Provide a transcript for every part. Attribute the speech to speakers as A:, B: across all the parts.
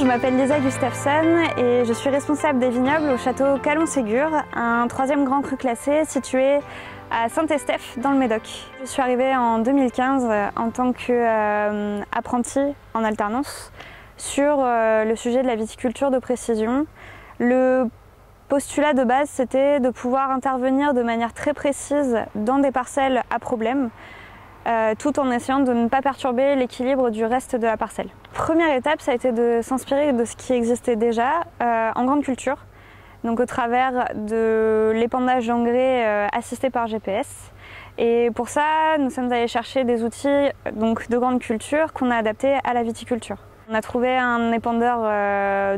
A: je m'appelle Lisa Gustafsson et je suis responsable des vignobles au château Calon-Ségur, un troisième grand cru classé situé à Saint-Estèphe dans le Médoc. Je suis arrivée en 2015 en tant qu'apprentie en alternance sur le sujet de la viticulture de précision. Le postulat de base, c'était de pouvoir intervenir de manière très précise dans des parcelles à problème, tout en essayant de ne pas perturber l'équilibre du reste de la parcelle. Première étape, ça a été de s'inspirer de ce qui existait déjà en grande culture, donc au travers de l'épandage d'engrais assisté par GPS. Et pour ça, nous sommes allés chercher des outils de grande culture qu'on a adaptés à la viticulture. On a trouvé un épandeur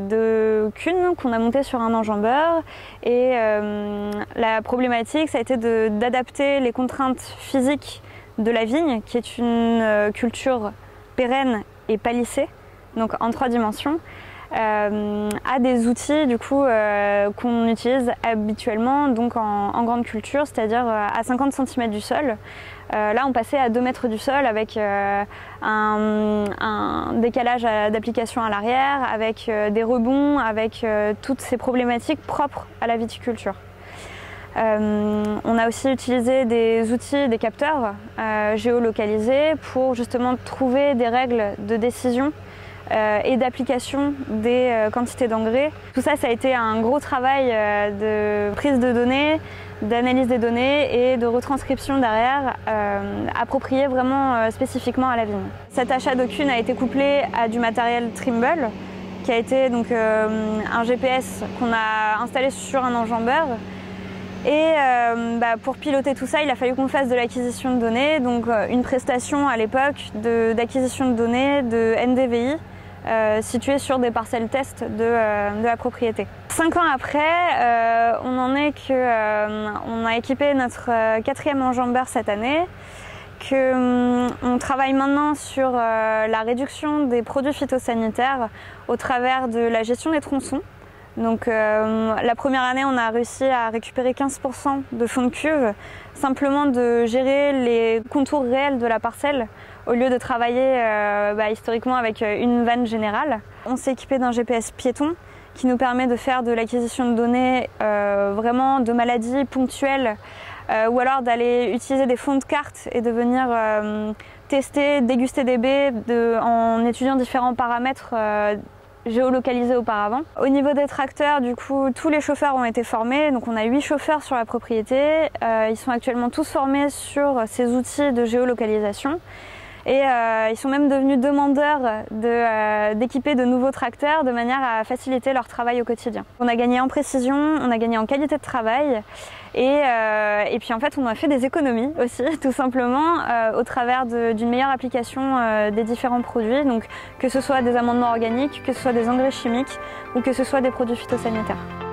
A: de cunes qu'on a monté sur un enjambeur et la problématique, ça a été d'adapter les contraintes physiques de la vigne, qui est une culture pérenne et palissée, donc en 3 dimensions, à des outils du coup qu'on utilise habituellement donc en grande culture, c'est-à-dire à 50 cm du sol. Là on passait à 2 mètres du sol avec un décalage d'application à l'arrière, avec des rebonds, avec toutes ces problématiques propres à la viticulture. On a aussi utilisé des outils, des capteurs géolocalisés pour justement trouver des règles de décision et d'application des quantités d'engrais. Tout ça, ça a été un gros travail de prise de données, d'analyse des données et de retranscription derrière, approprié vraiment spécifiquement à la vigne. Cet achat de cunes a été couplé à du matériel Trimble, qui a été donc un GPS qu'on a installé sur un enjambeur. Et pour piloter tout ça, il a fallu qu'on fasse de l'acquisition de données, donc une prestation à l'époque d'acquisition de données de NDVI située sur des parcelles test de la propriété. 5 ans après, on en est on a équipé notre 4e enjambeur cette année, qu'on travaille maintenant sur la réduction des produits phytosanitaires au travers de la gestion des tronçons. Donc la première année, on a réussi à récupérer 15% de fond de cuve, simplement de gérer les contours réels de la parcelle au lieu de travailler historiquement avec une vanne générale. On s'est équipé d'un GPS piéton qui nous permet de faire de l'acquisition de données vraiment de maladies ponctuelles ou alors d'aller utiliser des fonds de cartes et de venir tester, déguster des baies en étudiant différents paramètres géolocalisés auparavant. Au niveau des tracteurs, du coup, tous les chauffeurs ont été formés. Donc on a 8 chauffeurs sur la propriété. Ils sont actuellement tous formés sur ces outils de géolocalisation. Et ils sont même devenus demandeurs d'équiper de nouveaux tracteurs de manière à faciliter leur travail au quotidien. On a gagné en précision, on a gagné en qualité de travail et puis en fait on a fait des économies aussi tout simplement au travers d'une meilleure application des différents produits, donc que ce soit des amendements organiques, que ce soit des engrais chimiques ou que ce soit des produits phytosanitaires.